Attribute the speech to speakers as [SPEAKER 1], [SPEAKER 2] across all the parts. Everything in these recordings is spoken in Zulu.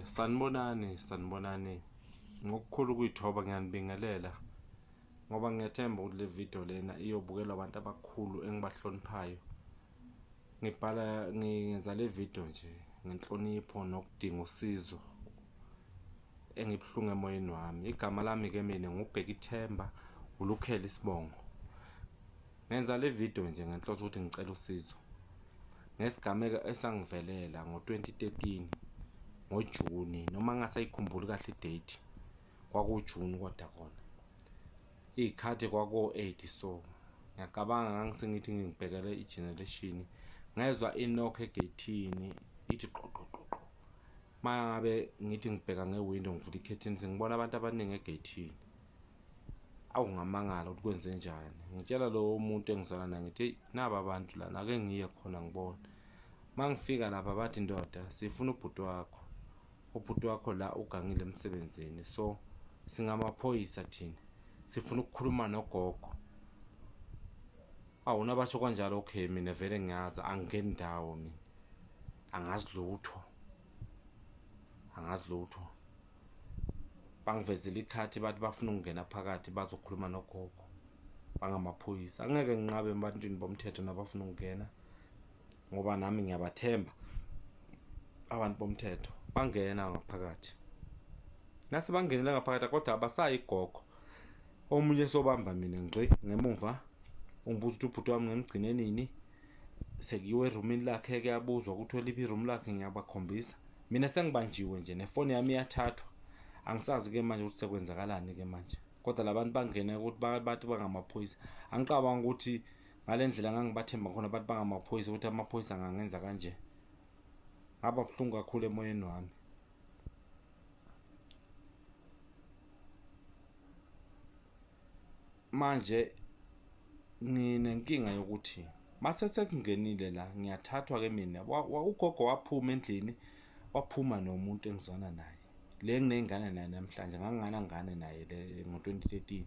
[SPEAKER 1] Sanibonani ngokukhulu ukuyithoba ngiyanibingelela ngoba ngiyathemba ukuthi le video lena iyobukelwa abantu abakhulu engibahloniphayo. Ngenza le video nje ngenhlonipho nokudinga usizo engibuhlungu emoyeni wami. Igama lami ke mina nguBhekithemba Ulukhele Sibongo. Ngenza le video nje ngenhloso ukuthi ngicela usizo ngesigameko esangivelela ngo-2013 ngoJuni, noma ngasayikhumbuli kahle i-date, kwakuJuni kodwa khona iy'khathi kwaku-8. So ngiyacabanga ngangisengithi ngibhekele i-generation, ngezwa inokho egeyithini ithi qoqoqoqo. Mangabe ngithi ngibheka nge-window ngivula i-curtain ngibona abantu abaningi egeyithini. Awungamangala ukuthi kwenze njani. Ngitshela lowo muntu engizwana naye ngithi naba abantu lana, ake ngiye khona ngibona. Mangifika lapha bathi ndoda, sifuna ubhuti wakho. Ubhuti wakho la ugangile emsebenzini, so singamaphoyisa thina, sifuna ukukhuluma nogogo. Nabatsho kanjalo, okay, mina vele ngiyazi, angingeni ndawo mina, angazi lutho. Bangivezela ikhathi bathi bafuna ukungena phakathi bazokhuluma nogogo, bangamaphoyisa. Angeke nginqabe ebantwini bomthetho nabafuna ukungena ngoba nami ngiyabathemba abantu bomthetho. Bangena ngaphakathi, nase bangenela ngaphakathi kodwa abasayi gogo. Omunye sobamba mina ngqi ngemuva, ungibuza ukuthi ubhuti wami ngimgcine nini. Sekuyiwe erumini lakhe, kuyabuzwa ukuthi oliphi iroom lakhe, ngiyabakhombisa. Mina sengibanjiwe nje, nefoni yami iyathathwa. Angisazi-ke manje ukuthi sekwenzakalani-ke manje, kodwa labantu bangena ukuthi bathi bangamaphoyisa. Angiqabanga ukuthi ngale ndlela ngangibathemba khona bathi bangamaphoyisa, ukuthi amaphoyisa angangenza kanje. Ngaba buhlungu kakhulu emoyeni wami. Manje nginenkinga yokuthi mase sesingenile la, ngiyathathwa-ke mina. Ugogo waphuma endlini, waphuma nomuntu engizwana naye, le nginey'ngane naye namhlanje. Nganginganangane naye le ngo-2013.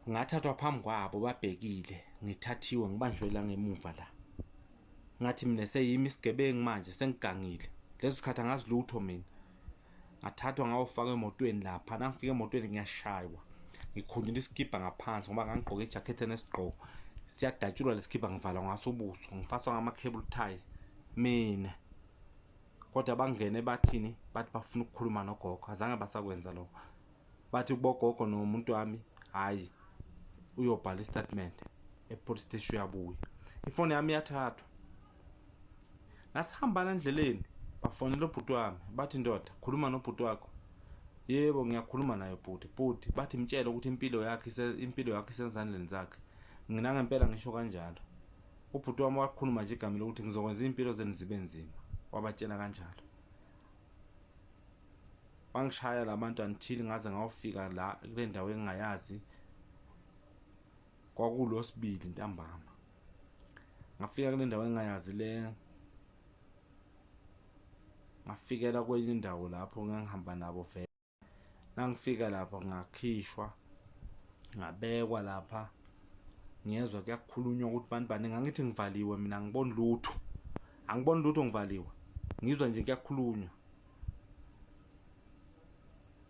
[SPEAKER 1] Ngathathwa phambi kwabo, babhekile, ngithathiwe ngibanjwe la ngemuva la. Ngathi mina seyimi isigebengu manje, sengigangile. Leso sikhathi angazi lutho mina. Ngathathwa ngawofaka emotweni lapha. Nangifika emotweni ngiyashaywa, ngikhunjula isikibha ngaphansi ngoba ngangigqoke ijakhethi enesigqoko. Siyadatshulwa lesikhipha, ngivalwa ngaso ubuso, ngifaswa ngama-cable tie mina. Kodwa bangene bathini, bathi bafuna ukukhuluma nogogo. Azange basakwenza lokho. Bathi bogogo nomuntu wami, hhayi, uyobhala istatement e-police station uyabuya. Ifoni yami yathathwa. Nasihambana endleleni bafonela ubhuti wami, bathi ndoda, khuluma nobhuti wakho. Yebo, ngiyakhuluma naye bhuti. Bathi mtshele ukuthi impilo yakhe isezandleni zakhe. Nangempela ngisho kanjalo. Ubhuti wami wakhuluma nje igama lokuthi ngizokwenza impilo zenu zibe nzima. Wabatshela kanjalo. Bangishaya labantu until ngaze ngawufika la kule ndawo engingayazi. KwakuLwesibili ntambama. Ngafika kule ndawo engingayazi le. Ngafikela kwenye indawo lapho ngangihamba nabo vele. Nangifika lapha ngakhishwa, ngabekwa lapha. Ngiyezwa kuyakhulunywa ukuthi bantu baningi. Angithi ngivaliwe mina, angiboni lutho ngivaliwe. Ngizwa nje kuyakhulunywa.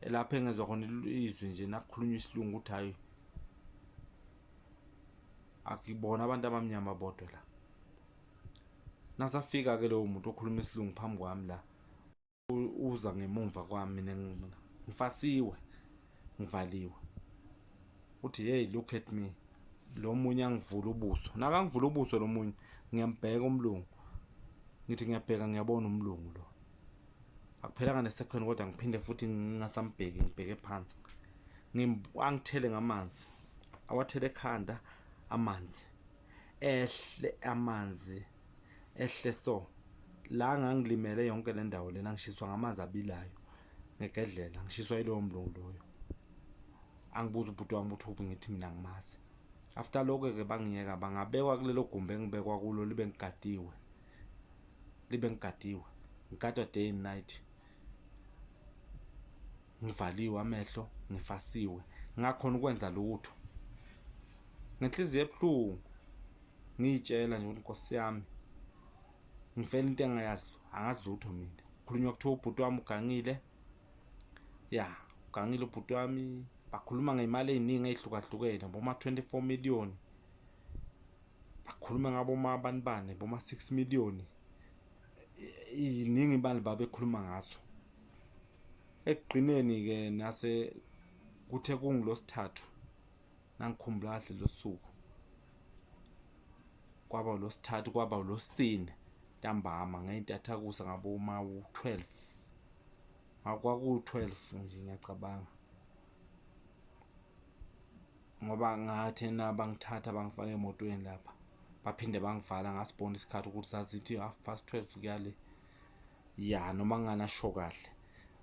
[SPEAKER 1] Lapho engezwa khona izwi nje nakukhulunywa isilungu ukuthi hayi, akubona abantu abamnyama bodwa la. Nasafika-ke lowo muntu okhuluma isilungu phambi kwami la, uza ngemuva kwami, mina ngifasiwe, ngivaliwe. Uthi hey, look at me. Lo munye angivula ubuso. Nakangivula ubuso lo munye, ngiyambheka umlungu. Ngithi ngiyabheka, ngiyabona umlungu lo. Akuphelanga nesekhondi kodwa ngiphinde futhi ngingasambheki, ngibheke phansi. Angithele ngamanzi, awathele ekhanda amanzi. Ehle so. La ngangilimele yonke le ndawo lena, ngishiswa ngamanzi abilayo ngegedlela, ngishiswa yilowo mlungu loyo. Angibuza ubhuti wami ukuthi ngithi mina angimazi. After lokho-ke bangiyeka, bangabekwa kulelo gumbi engibekwa kulo, libe ngigadiwe. Ngigadwa day and night. Ngivaliwe amehlo, ngifasiwe, ngakhona ukwenza lutho. Ngenhliziyo ebuhlungu ngiyitshela nje ukuthi Nkosi yami, ngifela into engayazi, angazi lutho mina. kukhulunywa kuthiwa ubhuti wami ugangile. Ya, ugangile ubhuti wami. Bakhuluma ngemali ey'ningi ey'hlukahlukene, boma-24 million. Bakhuluma ngaboma-bani, boma-6 million. Iningi imali babekhuluma ngazo. Ekugqineni-ke nase kuthe kunguLosithathu, nangikhumbula kahle lo suku, kwaba uLosithathu, kwaba uLosine ntambama ngey'ntathakusa ngaboma-12. Kwaku-12 nje ngiyacabanga, ngoba ngathi bangithatha bangifaka emotweni lapha, baphinde bangivala ngasibona isikhathi ukuthi sazithi 12:30 kuyale. Ya, noma nginganasho kahle,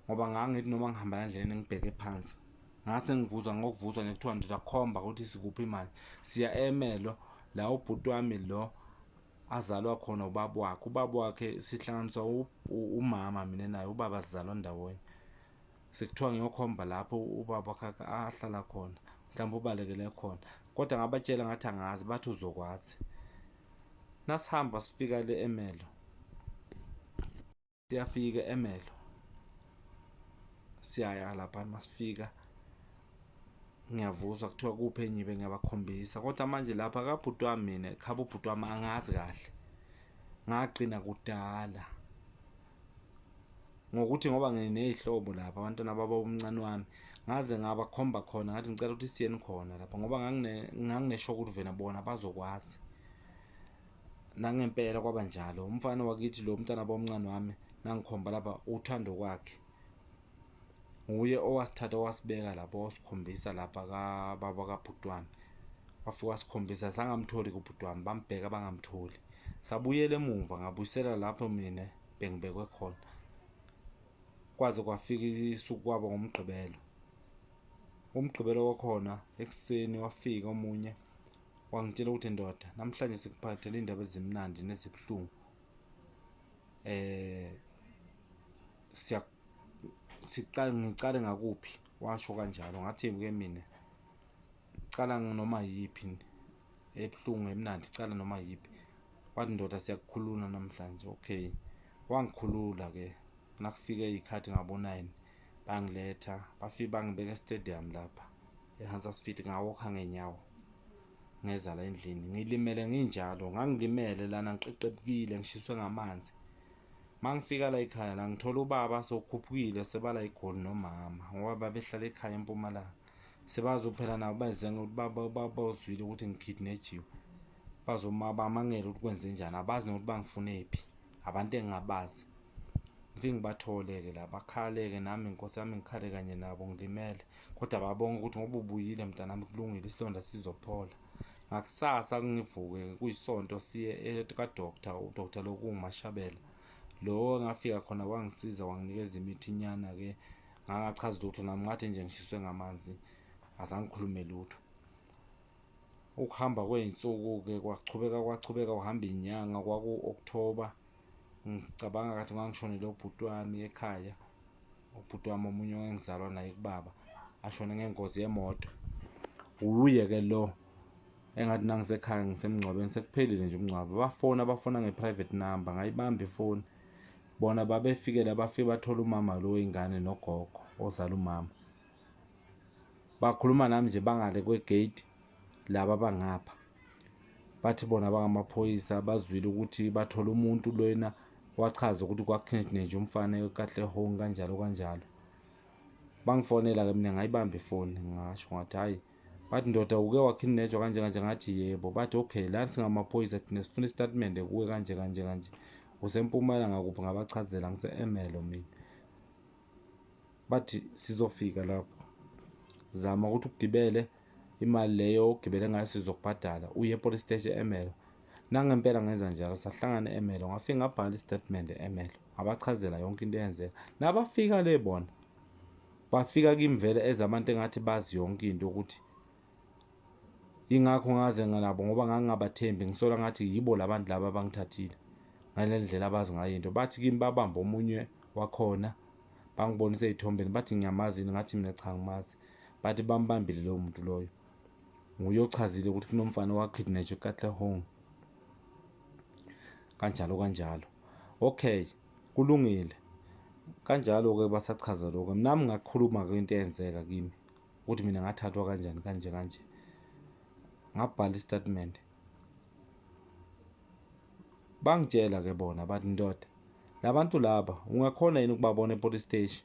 [SPEAKER 1] ngoba ngangithi noma ngihamba endleleni ngibheke phansi, ngase ngokuvuzwa nje kuthiwa ngizakhomba ukuthi sikuphi manje. Siya eMelo la ubhuti wami lo azalwa khona ubaba wakhe. Ubaba wakhe sihlanganiswa umama mina naye, ubaba sizalwa ndawonye. Sekuthiwa ngiyokhomba lapho ubaba wakhe ahlala khona, mhlawumbe ubalekele khona, kodwa ngabatshela ngathi angazi, bathi uzokwazi. Nasihamba sifika le eMelo, siyafika eMelo, siyaya lapha. Masifika ngiyavuzwa kuthiwa kuphi enyibe, ngiyabakhombisa, kodwa manje lapha kabhuti wami mina, khaba ubhuti wami angazi kahle. Ngagqina kudala ngokuthi ngoba nginey'hlobo lapha, abantwana baba umncane wami, ngaze ngabakhomba khona ngathi ngicela ukuthi siyeni khona lapha, ngoba ngangineshoka ukuthi vena bona bazokwazi. Nangempela kwaba njalo. Umfana wakithi lo mntwana bomncane wami nangikhomba lapha uthando kwakhe, nguye owasithatha wasibeka lapho, wasikhombisa lapha kababa kabhuti wami. Wafika wasikhombisa, sangamtholi kubhuti wami, bambheka bangamtholi. Sabuyela emuva, ngabuyisela lapho mina bengibekwe khona, kwaze kwafika isuku kwaba ngomgqibelo. Umgqibelo wakhona ekuseni wafika omunye wangitshela ukuthi ndoda, namhlanje sikuphathele iy'ndaba ezimnandi nezibuhlungu. Ngicale ngakuphi? Washo kanjalo. Ngathi-ke mina cala noma yiphi ebuhlungu emnandi, cala noma yiphi. Wathi ndoda, siyakukhulula namhlanje. Okay, wangikhulula-ke. Nakufike iy'khathi ngabo-9 bangiletha, bafike bangibeka e-stadium lapha eHansarsfield. Ngawokha ngenyawo ngeza la endlini, ngilimele nginjalo. Ngangilimele lana, ngiqeqebukile, ngishiswe ngamanzi. Mangifika la ekhaya la, ngithola ubaba sewukhuphukile, sebala igoli nomama, ngoba babehlala ekhaya eMpumalanga. Sebazophela nabo bazenga ukuthi bazwile ukuthi ngikidnejiwe, bamangele ukuthi kwenze njani. Abazi nokuthi bangifunephi, abantu engingabazi. Ngifike ngibathole-ke la, bakhale-ke, nami inkosi yami ngikhale kanye nabo, ngilimele. Kodwa babonga ukuthi ngoba ubuyile mntanami, kulungile, isilonda sizophola. Ngakusasa ngivuke kuyisonto siye ka-doctor, udoktar lo kunguMashabela. Lo ngafika khona wangisiza, wanginikeza imithinyana-ke. Ngangachazi lutho nami, ngathi nje ngishiswe ngamanzi, azange ngikhulume lutho. Ukuhamba kwey'nsuku-ke kwachubeka uhamba inyanga, kwaku-October. Ngicabanga kathi ngangishonele ubhuti wami ekhaya. Ubhuti wami omunye engizalwa naye kubaba ashone ngengozi yemoto. Uye-ke lo engathi nangisekhaya ngisemngcwabeni, sekuphelile nje umngcwabo. Bafona nge-private number, ngayibamba ifoni. Bona babefikela, bafike bathola umama lo wey'ngane nogogo ozala umama. Bakhuluma nami nje bangale kwegate laba bangapha. Bathi bona bangamaphoyisa, bazwile ukuthi bathola umuntu lona wachaza ukuthi kwakidneje umfana eKatlehong kanjalo kanjalo. Bangifonela-ke, mina ngayibamba ifoni, ngasho ngathi hhayi. Bathi ndoda, uke wakidnejwa kanje kanje? Ngathi yebo. Bathi okay, lana singamaphoyisa thina sifuna isitatimende kuwe kanje kanje kanje. UseMpumalanga kuphi? Ngabachazela ngise-Emelo mina. Bathi sizofika lapho, zama ukuthi ugibele, imali leyo ugibele ngayo sizokubhadala, uye epolice station eMelo. Nangempela ngenza njalo, sahlangana eMelo, ngafika ngabhala isitatimende eMelo, ngabachazela yonke into eyenzeka. Nabafika le bona, bafika kimi vele ezabantu engathi bazi yonke into, ukuthi ingakho ngaze nabo, ngoba ngangingabathembi, ngisola ngathi yibo labantu laba abangithathile ngale ndlela abazi ngayo into. Bathi kimi babamba omunye wakhona, bangibonisa ey'thombeni, bathi ngiyamazi, ngathi mina cha angimazi. Bathi bambambile loyo muntu loyo, nguye ochazile ukuthi kunomfana wakidnejwa eKatlehong kanjalo kanjalo. Okay, kulungile. Kanjalo-ke basachaza lokho, nami ngakhuluma-ke into eyenzeka kimi ukuthi mina ngathathwa kanjani kanje ngabhala isitatimende. Bangitshela-ke bona bathi, ndoda, labantu laba ungakhona yini ukubabona e-police station,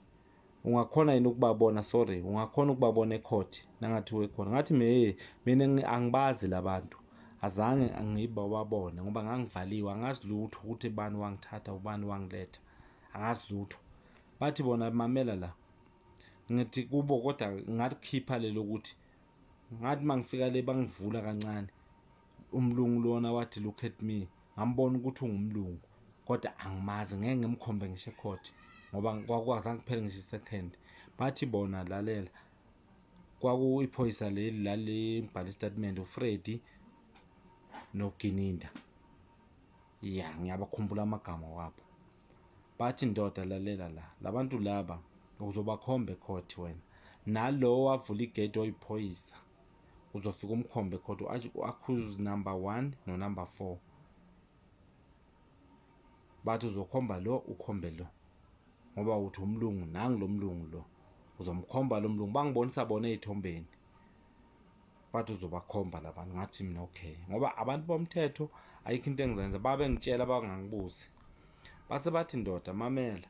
[SPEAKER 1] ungakhona yini ukubabona, ungakhona ukubabona e-court nangathiwa ekhona. Ngathi mina angibazi labantu, azange ngibabone ngoba ngangivaliwe, angazi lutho ukuthi ubani wangithatha, ubani wangiletha, angazi lutho. Bathi bona mamela la, ngithi kubo kodwa ngalikhipha lelo ukuthi ngathi mangifika le bangivula kancane, umlungu lona wathi look at me, ngambona ukuthi ungumlungu kodwa angimazi, ngeke ngimkhombe ngisho ecourt ngoba kwakwazange kuphele ngisho i-second. Bathi bona lalela, iphoyisa leli lalibhala isitatimende, uFreddy noGininda, ya ngiyabakhumbula amagama wabo. Bathi ndoda lalela la, labantu laba uzobakhomba ecourt wena, nalo wavula igate oyiphoyisa uzofika umkhombe ecourt, accuse number 1 no number 4. Bathi uzokhomba lo, ukhombe lo, ngoba uthi umlungu, nangi lo mlungu lo, uzomkhomba lo mlungu. Bangibonisa bona ey'thombeni, bathi uzobakhomba labantu. Ngathi mina okay, ngoba abantu bomthetho ayikho into engizenza, babengitshela bangangibuzi. Base bathi ndoda mamela,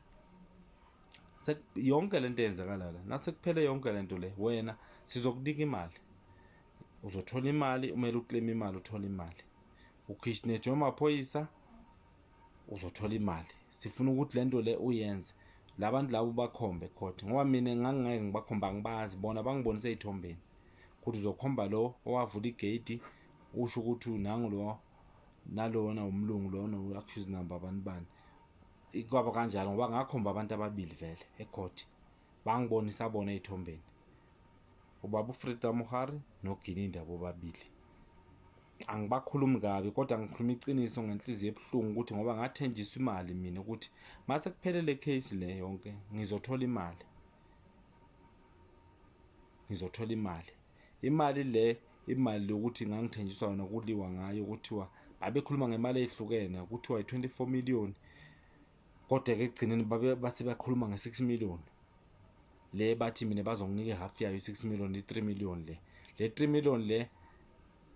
[SPEAKER 1] yonke lento eyenzakala la, nasekuphele yonke lento le, wena sizokunika imali, uzothola imali, umele uclaim imali, uthola imali, ukhishneje amaphoyisa, uzothola imali. Sifuna ukuthi lento le uyenze, labantu labo bakhombe ecourt, ngoba mina ngangeke ngibakhomba, ngibazi bona, bangibonise ey'thombeni ukuthi uzokhomba lo owavula igate, usho ukuthi nangu lo, nalona umlungu lona u-accuse number bani. Kwaba kanjalo ngoba ngakhomba abantu ababili vele ecourt, bangibonisa bona ey'thombeni, ubaba uFreddy Mohari noGininda bobabili. Angibakhulumi kabi kodwa ngikhuluma iciniso ngenhliziyo ebuhlungu ukuthi ngoba ngathenjiswa imali mina ukuthi mase kuphele le case le yonke ngizothola imali, imali le, imali lokuthi ngangithenjiswa yona, kuliwa ngayo, kuthiwa babekhuluma ngemali ehlukene, kuthiwa i-24 million kodwa-ke ekugcineni bathi bakhuluma nge-6 million. Le bathi mina bazonginika half yayo i-6 million, i-3 million le 3 million le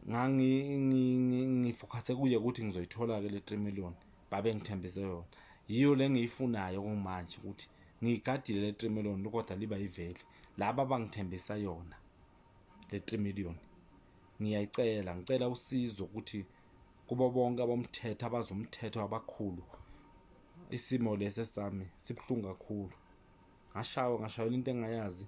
[SPEAKER 1] ngifocuse kuye ukuthi ngizoyithola-ke le 3 million babengithembise yona. Yiyo le engiyifunayo manje ukuthi ngiyigadile le 3 million kodwa liba yiveli. Laba bangithembisa yona le 3 million. Ngicela usizo ukuthi kubo bonke abomthetho, abazomthetho abakhulu, isimo lesi sami sibuhlungu kakhulu. Ngashayelwa into engayazi,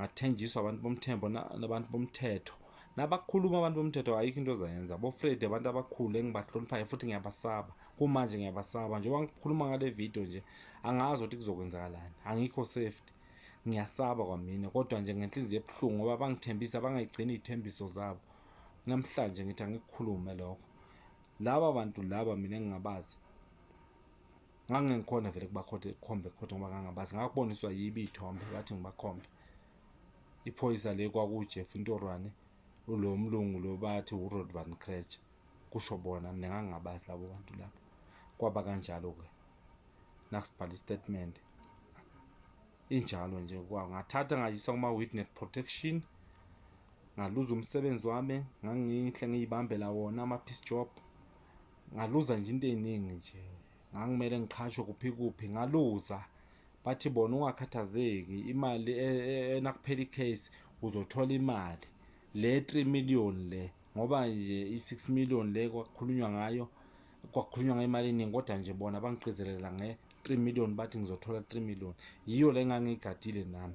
[SPEAKER 1] ngathenjiswa abantu bomthembo nabantu bomthetho, nabakhuluma abantu bomthetho, ayikho into ozayenza. BoFreddy abantu abakhulu engibahloniphayo futhi ngiyabasaba, kumanje ngiyabasaba. Njengoba ngikhuluma ngale video nje, angazi ukuthi kuzokwenzakalani, angikho safety, ngiyasaba kwamina, kodwa nje ngenhliziyo ebuhlungu ngoba bangithembisa, bangayigcini iy'thembiso zabo. Namhlanje ngithi angikukhulume lokho. Laba bantu laba mina engingabazi, ngangikhona vele kubakhombe ecourt ngoba ngangabazi, ngakuboniswa yibo iy'thombe, bathi ngibakhombe. Iphoyisa le kwakuJeff Ntorwane, lo mlungu lo bathi uRod Van Krech, kusho bona, mina ngangabazi labo bantu labo. Kwaba kanjalo-ke, nakusibhala i-statement, injalo nje ngathatha ngayisa kuma-witness protection, ngaluza umsebenzi wami, ngangihle ngiyibambela wona ama-piece job, ngaluza nje into ey'ningi nje, ngangimele ngiqhashwe kuphi ngaluza. Bathi bona ungakhathazeki, imali nakuphela i-case uzothola imali le 3 million le, ngoba nje i-6 million le kwakukhulunywa ngemali eningi, kodwa nje bona bangigqizelela nge-3 million, bathi ngizothola 3 million. Yiyo le engangiyigadile nami.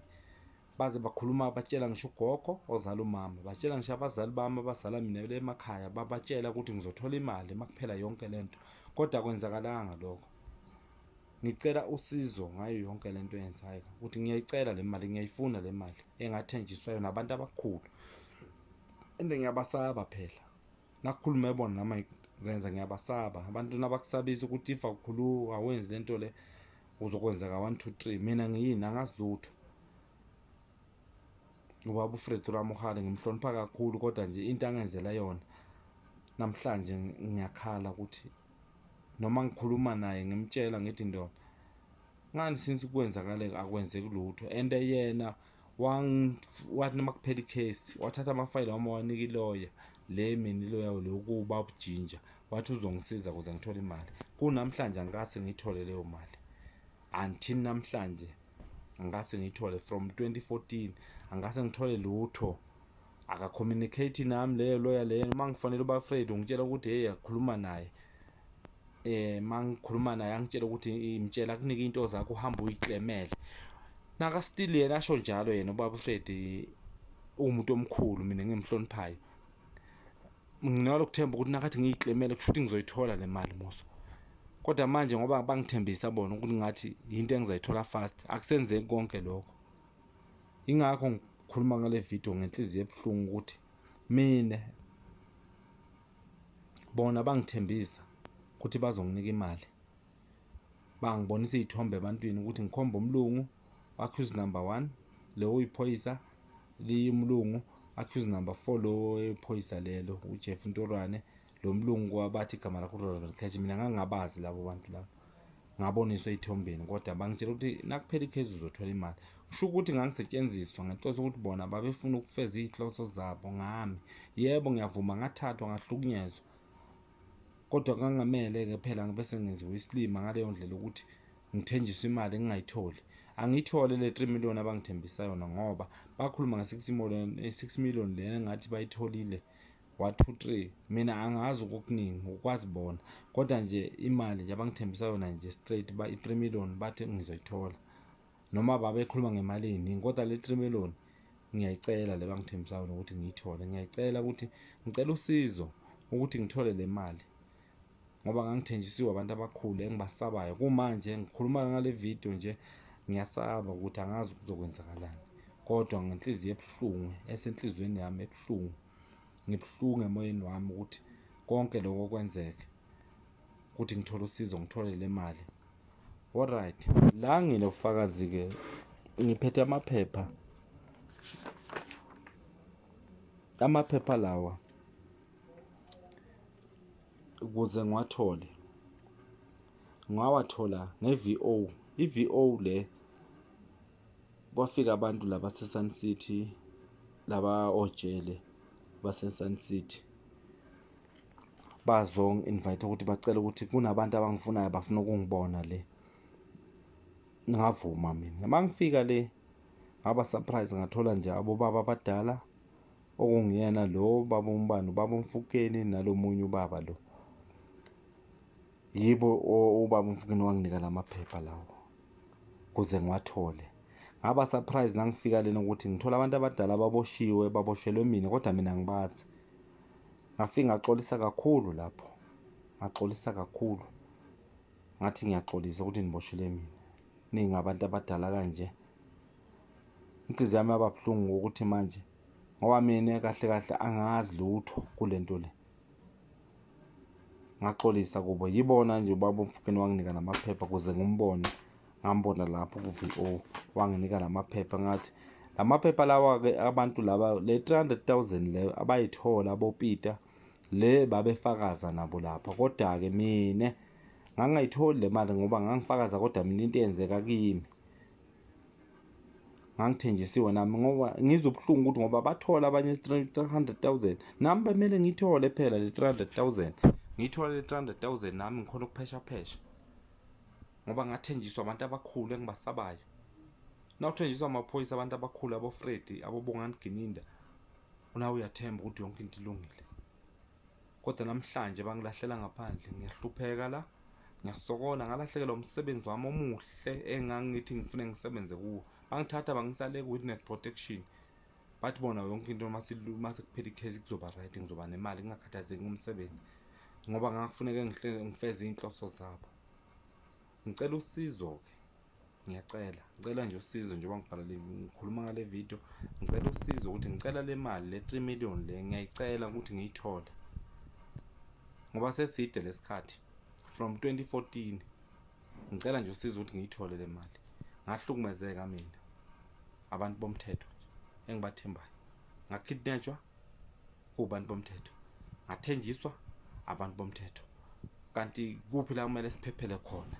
[SPEAKER 1] Baze bakhuluma, batshela ngisho ugogo ozala umama, batshela ngisho abazali bami abazala mina le emakhaya, babatshela ukuthi ngizothola imali makuphela yonke lento, kodwa akwenzakalanga lokho. Ngicela usizo ngayo yonke lento eyenzayo, ukuthi ngiyayicela le mali, ngiyayifuna le mali engathenjiswa yona abantu abakhulu, ende ngiyabasaba phela. Nakukhulume bona nama zenza, ngiyabasaba abantu nabakusabisa ukuthi if awenzi lento le uzokwenzeka 1 2 3. Mina ngiyini? Angazi lutho. Ubaba uFreddy Mohale ngimhlonipha kakhulu, kodwa nje into angenzela yona namhlanje ngiyakhala ukuthi noma ngikhuluma naye ngimtshela ngithi ndoda, ngani since kwenzakale akwenzeki lutho and yena wathi noma kuphela icase wathatha amafayili wami wanika ilawyer le mina ilawyer lokuba ubujinja wathi uzongisiza ukuze ngithole imali kunamhlanje angase ngiyithole leyo mali until namhlanje angase ngiyithole from 2014 angase ngithole lutho aka-communicate nami leyo lawyer leyo mangifanele uba-afraid ungitshela ukuthi hey akhuluma naye mangikhuluma naye angitshela ukuthi imtshela kunike into zakho uhamba uyiklemele naka still yena asho njalo yena ubaba Fred umuntu omkhulu mina ngimhloniphayo nginalokuthemba ukuthi nakathi ngiyiklemele kusho ukuthi ngizoyithola le mali moso kodwa manje ngoba bangithembisa bona ukuthi ngathi into engizayithola fast akusenzeki konke lokho ingakho ngikhuluma ngale video ngenhliziyo ebuhlungu ukuthi mina bona bangithembisa ukuthi bazonginika imali bangibonisa izithombe ebantwini ukuthi ngikhomba umlungu accuse number 1 lo uyiphoyisa liyumlungu accuse number 4 lo uyiphoyisa lelo uJeff Ntorwane lo mlungu wabathi igama lakho Ronald Cash mina ngangabazi labo bantu labo ngaboniswa izithombeni kodwa bangitshela ukuthi nakuphela icase uzothola imali kusho ukuthi ngangisetshenziswa ngenhloso ukuthi bona babefuna ukufeza izihloso zabo ngami yebo ngiyavuma ngathathwa ngahlukunyezwa kodwa kangamele-ke phela bese ngenziwa isilima ngaleyo ndlela ukuthi ngithenjiswe imali ngingayitholi angiyithole le 3 million abangithembisa yona ngoba bakhuluma nge6 million lena ngathi bayitholile 1 2 3 mina angazi okuningi ukwazi bona kodwa nje imali nje abangithembisa yona nje straight ba i3 million bathi ngizoyithola noma babekhuluma ngemali eningi kodwa le 3 million ngiyayicela le bangithembisa yona ukuthi ngiyithole ngiyayicela ukuthi ngicela usizo ukuthi ngithole le mali ngoba ngangithenjisiwe abantu abakhulu engibasabayo kumanje ngikhuluma ngale video nje ngiyasaba ukuthi angazi ukuzokwenzakalani kodwa ngenhliziyo ebuhlungu esenhlizweni yami ebuhlungu ngibuhlungu emoyeni wami ukuthi konke lokho kwenzeke ukuthi ngithole usizo ngithole le mali alright la nginobufakazi ke ngiphethe amaphepha lawa ukuze ngiwathole ngawathola nge-VO i-VO le bafika abantu laba se-Sun City laba ojele base-Sun City bazongi-invite ukuthi bacela ukuthi kunabantu abangifunayo bafuna ukungibona le ngavuma mina mangifika le ngaba surprise ngathola nje abobaba abadala okungiyena lo baba umbani ubaba Mfukeni nalomunye ubaba lo yibo ubaba Mfukeni wanginika lamaphepha lawo kuze ngiwathole ngaba surprise nangifika lena ukuthi ngithola abantu abadala baboshelwe mina kodwa mina ngibazi ngafika ngaxolisa kakhulu lapho ngaxolisa kakhulu ngathi ngiyaxolisa ukuthi niboshelwe mina ningabantu abadala kanje inhliziyo yami yababuhlungu ukuthi manje ngoba mina kahle kahle angazi lutho kulento le ngaxolisa kubo yibona nje ubaba Mfukeni wanginika namaphepha kuze ngimbone ngambona lapho ku-VO wanginika lamaphepha ngathi lamaphepha lawa-ke abantu laba le 300,000 leyo abayithola aboPeter le babefakaza nabo lapha kodwa-ke mina ngangayitholi le mali ngoba ngangifakaza kodwa mina into eyenzeka kimi ngangithenjisiwe nami ngoba ngizobuhlungu ukuthi ngoba bathola abanye 300,000 nami bemele ngithole phela le 300,000 ngithole le 300,000 nami ngikhona ukuphesha ngoba ngathenjiswa abantu abakhulu engibasabayo nawuthenjiswa amaphoyisa abantu abakhulu abo-Fred abo-Bongani Gininda unawe uyathemba ukuthi yonke into ilungile kodwa namhlanje bangilahlela ngaphandle ngiyahlupheka la ngiyasokola ngalahlekelwa umsebenzi wami omuhle engangithi ngifune ngisebenze kuwo bangithatha bangisale ku-witness protection bathi bona yonke into mase kuphela icase kuzoba right ngizoba nemali ngingakhathazeki ngomsebenzi ngoba ngakufuneka ngifeze inhloso zabo ngicela usizo-ke ngicela nje usizo njengoba ngibhalile ngikhuluma ngale video ngicela usizo ukuthi ngicela le mali le 3 million le ngiyayicela ukuthi ngiyithole ngoba seside lesikhathi from 2014 ngicela nje usizo ukuthi ngiyithole le mali ngahlukumezeka mina abantu bomthetho engibathembayo ngakidnetshwa kubantu bomthetho ngathenjiswa abantu bomthetho kanti kuphi la kumele siphephele khona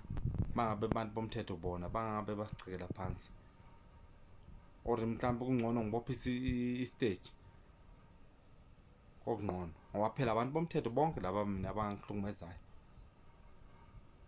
[SPEAKER 1] mangabe abantu bomthetho bona bangabe basicekela phansi, or mhlawumbe kungcono ngibophise isiteji, kokungcono ngoba phela abantu bomthetho bonke laba mina abangihlukumezayo